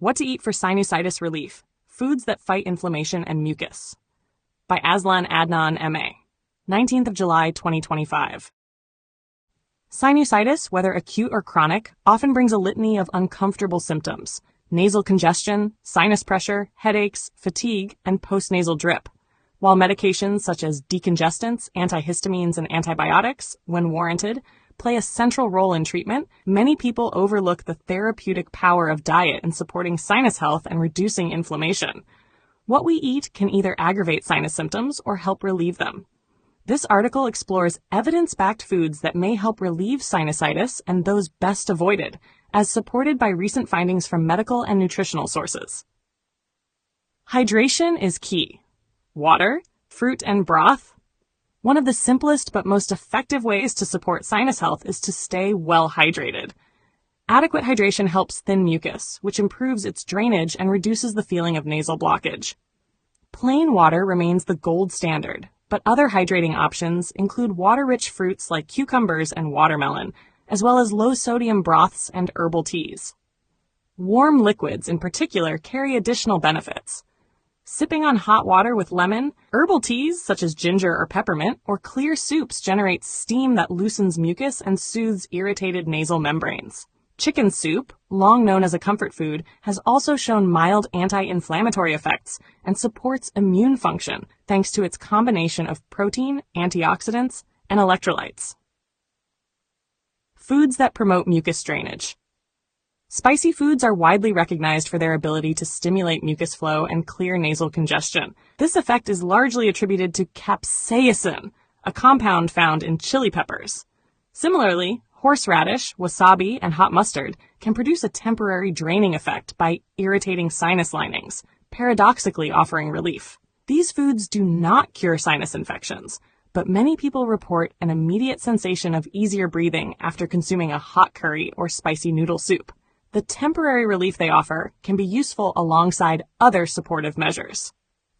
What to Eat for Sinusitis Relief, Foods That Fight Inflammation and Mucus, by AZLAN, ADNAN, MA, 19th of July, 2025. Sinusitis, whether acute or chronic, often brings a litany of uncomfortable symptoms: nasal congestion, sinus pressure, headaches, fatigue, and postnasal drip. While medications such as decongestants, antihistamines, and antibiotics, when warranted, play a central role in treatment, many people overlook the therapeutic power of diet in supporting sinus health and reducing inflammation. What we eat can either aggravate sinus symptoms or help relieve them. This article explores evidence-backed foods that may help relieve sinusitis and those best avoided, as supported by recent findings from medical and nutritional sources. Hydration is key. Water, fruit, and broth. One of the simplest but most effective ways to support sinus health is to stay well hydrated. Adequate hydration helps thin mucus, which improves its drainage and reduces the feeling of nasal blockage. Plain water remains the gold standard, but other hydrating options include water-rich fruits like cucumbers and watermelon, as well as low-sodium broths and herbal teas. Warm liquids, in particular, carry additional benefits. Sipping on hot water with lemon, herbal teas such as ginger or peppermint, or clear soups generate steam that loosens mucus and soothes irritated nasal membranes. Chicken soup, long known as a comfort food, has also shown mild anti-inflammatory effects and supports immune function thanks to its combination of protein, antioxidants, and electrolytes. Foods that promote mucus drainage. Spicy foods are widely recognized for their ability to stimulate mucus flow and clear nasal congestion. This effect is largely attributed to capsaicin, a compound found in chili peppers. Similarly, horseradish, wasabi, and hot mustard can produce a temporary draining effect by irritating sinus linings, paradoxically offering relief. These foods do not cure sinus infections, but many people report an immediate sensation of easier breathing after consuming a hot curry or spicy noodle soup. The temporary relief they offer can be useful alongside other supportive measures.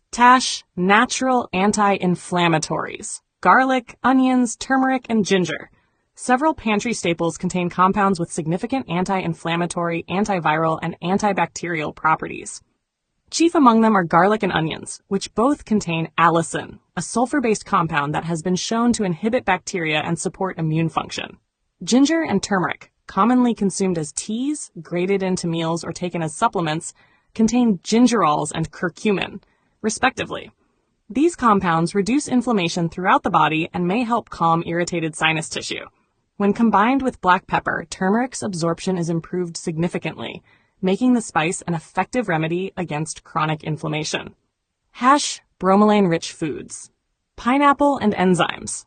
TASH, natural anti-inflammatories: garlic, onions, turmeric, and ginger. Several pantry staples contain compounds with significant anti-inflammatory, antiviral, and antibacterial properties. Chief among them are garlic and onions, which both contain allicin, a sulfur-based compound that has been shown to inhibit bacteria and support immune function. Ginger and turmeric, commonly consumed as teas, grated into meals, or taken as supplements, contain gingerols and curcumin, respectively. These compounds reduce inflammation throughout the body and may help calm irritated sinus tissue. When combined with black pepper, turmeric's absorption is improved significantly, making the spice an effective remedy against chronic inflammation. Bromelain-rich foods. Pineapple and enzymes.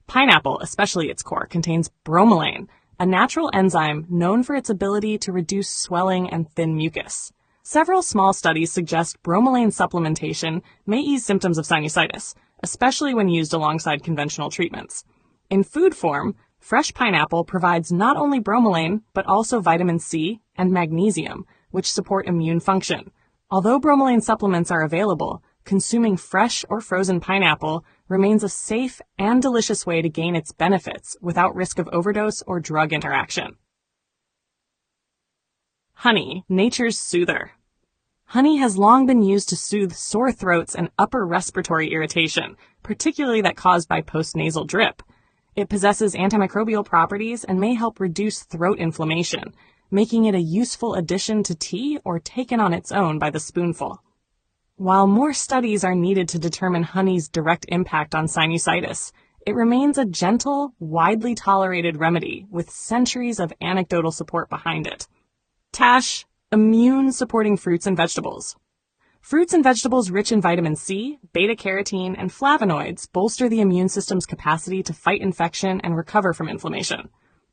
Pineapple, especially its core, contains bromelain, a natural enzyme known for its ability to reduce swelling and thin mucus. Several small studies suggest bromelain supplementation may ease symptoms of sinusitis, especially when used alongside conventional treatments. In food form, fresh pineapple provides not only bromelain, but also vitamin C and magnesium, which support immune function. Although bromelain supplements are available, consuming fresh or frozen pineapple remains a safe and delicious way to gain its benefits without risk of overdose or drug interaction. Honey, nature's soother. Honey has long been used to soothe sore throats and upper respiratory irritation, particularly that caused by postnasal drip. It possesses antimicrobial properties and may help reduce throat inflammation, making it a useful addition to tea or taken on its own by the spoonful. While more studies are needed to determine honey's direct impact on sinusitis, it remains a gentle, widely tolerated remedy with centuries of anecdotal support behind it. TASH, immune-supporting fruits and vegetables. Fruits and vegetables rich in vitamin C, beta-carotene, and flavonoids bolster the immune system's capacity to fight infection and recover from inflammation.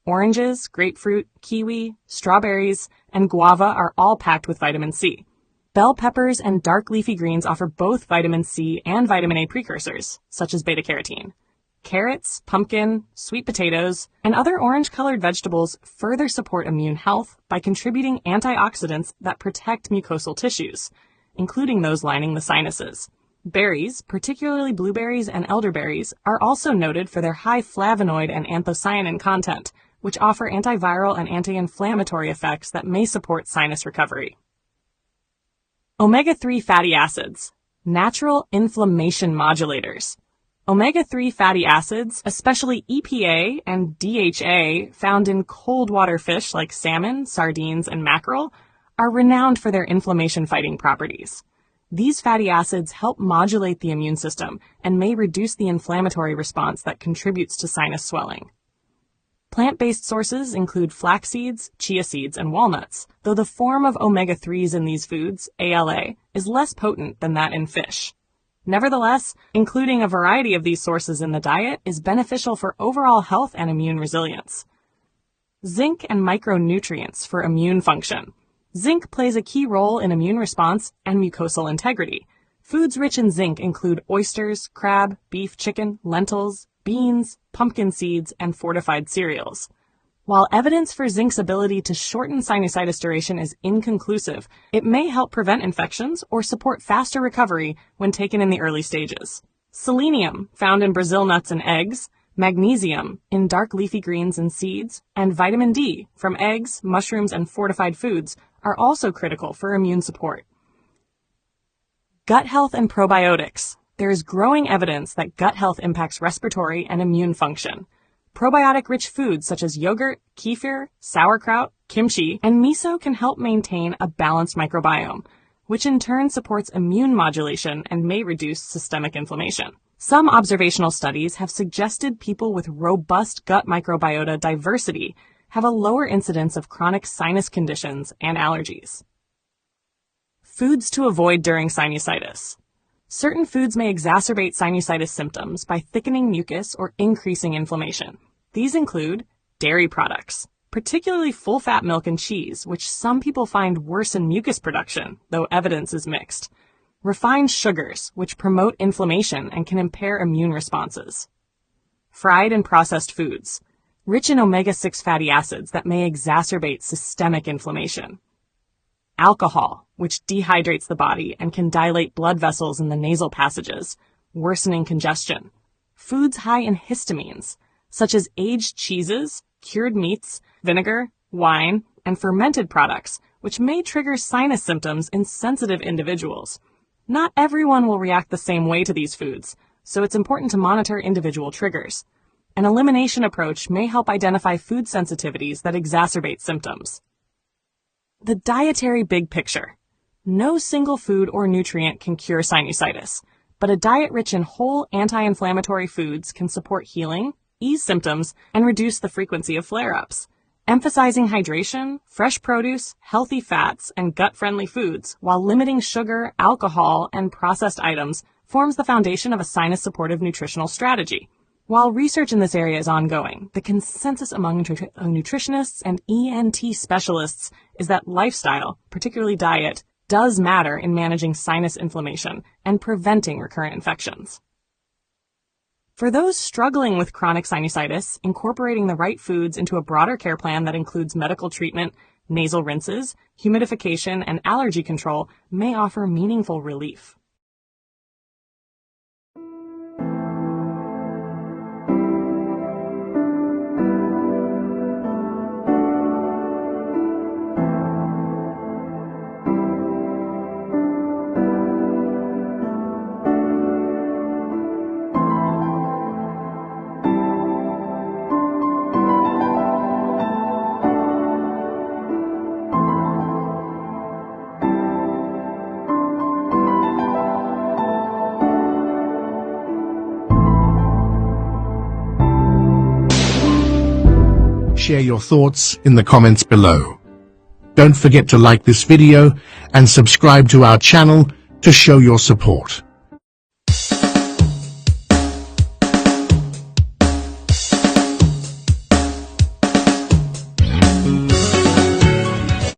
Oranges, grapefruit, kiwi, strawberries, and guava are all packed with vitamin C. Bell peppers and dark leafy greens offer both vitamin C and vitamin A precursors, such as beta-carotene. Carrots, pumpkin, sweet potatoes, and other orange-colored vegetables further support immune health by contributing antioxidants that protect mucosal tissues, including those lining the sinuses. Berries, particularly blueberries and elderberries, are also noted for their high flavonoid and anthocyanin content, which offer antiviral and anti-inflammatory effects that may support sinus recovery. Omega-3 fatty acids, natural inflammation modulators. Omega-3 fatty acids, especially EPA and DHA, found in cold water fish like salmon, sardines, and mackerel, are renowned for their inflammation-fighting properties. These fatty acids help modulate the immune system and may reduce the inflammatory response that contributes to sinus swelling. Plant-based sources include flax seeds, chia seeds, and walnuts, though the form of omega-3s in these foods, ALA, is less potent than that in fish. Nevertheless, including a variety of these sources in the diet is beneficial for overall health and immune resilience. Zinc and micronutrients for immune function. Zinc plays a key role in immune response and mucosal integrity. Foods rich in zinc include oysters, crab, beef, chicken, lentils, beans, pumpkin seeds, and fortified cereals. While evidence for zinc's ability to shorten sinusitis duration is inconclusive, it may help prevent infections or support faster recovery when taken in the early stages. Selenium, found in Brazil nuts and eggs, magnesium in dark leafy greens and seeds, and vitamin D from eggs, mushrooms, and fortified foods are also critical for immune support. Gut health and probiotics. There is growing evidence that gut health impacts respiratory and immune function. Probiotic-rich foods such as yogurt, kefir, sauerkraut, kimchi, and miso can help maintain a balanced microbiome, which in turn supports immune modulation and may reduce systemic inflammation. Some observational studies have suggested people with robust gut microbiota diversity have a lower incidence of chronic sinus conditions and allergies. Foods to avoid during sinusitis. Certain foods may exacerbate sinusitis symptoms by thickening mucus or increasing inflammation. These include dairy products, particularly full-fat milk and cheese, which some people find worsen mucus production, though evidence is mixed. Refined sugars, which promote inflammation and can impair immune responses. Fried and processed foods, rich in omega-6 fatty acids that may exacerbate systemic inflammation. Alcohol, which dehydrates the body and can dilate blood vessels in the nasal passages, worsening congestion. Foods high in histamines, such as aged cheeses, cured meats, vinegar, wine, and fermented products, which may trigger sinus symptoms in sensitive individuals. Not everyone will react the same way to these foods, so it's important to monitor individual triggers. An elimination approach may help identify food sensitivities that exacerbate symptoms. The dietary big picture. No single food or nutrient can cure sinusitis, but a diet rich in whole anti-inflammatory foods can support healing, ease symptoms, and reduce the frequency of flare-ups. Emphasizing hydration, fresh produce, healthy fats, and gut-friendly foods while limiting sugar, alcohol, and processed items forms the foundation of a sinus-supportive nutritional strategy. While research in this area is ongoing, the consensus among nutritionists and ENT specialists is that lifestyle, particularly diet, does matter in managing sinus inflammation and preventing recurrent infections. For those struggling with chronic sinusitis, incorporating the right foods into a broader care plan that includes medical treatment, nasal rinses, humidification, and allergy control may offer meaningful relief. Share your thoughts in the comments below. Don't forget to like this video and subscribe to our channel to show your support.